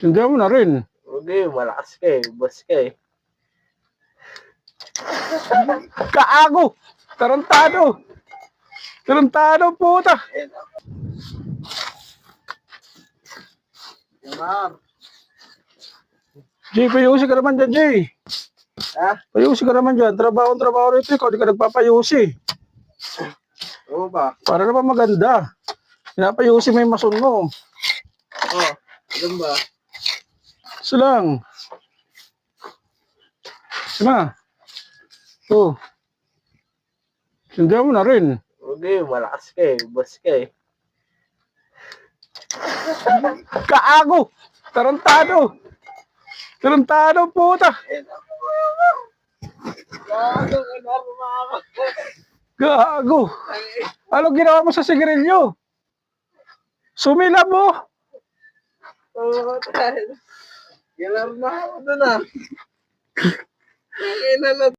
Tindihan mo na rin. Okay, malakas ka eh. Boss ka eh. Kaago! Tarantado! Tarantado, puta! Ma'am. Jay, payusi ka naman dyan, Jay. Ha? Payusi ka naman dyan. Trabaho rito. Ikaw, di ka nagpapayusi. Oo ba? Para naman maganda. Pinapayusi mo yung mason mo. Oo. Ganun ba? Isa lang. Sima. Oh. Tindihan mo na rin. Okay, malakas ka eh. Boss ka eh. Kaago! Tarantado! Tarantado, puta! Gago! Anong ginawa mo sa sigarilyo? Sumila mo! Oo, tayo. Gilar na ako doon ah.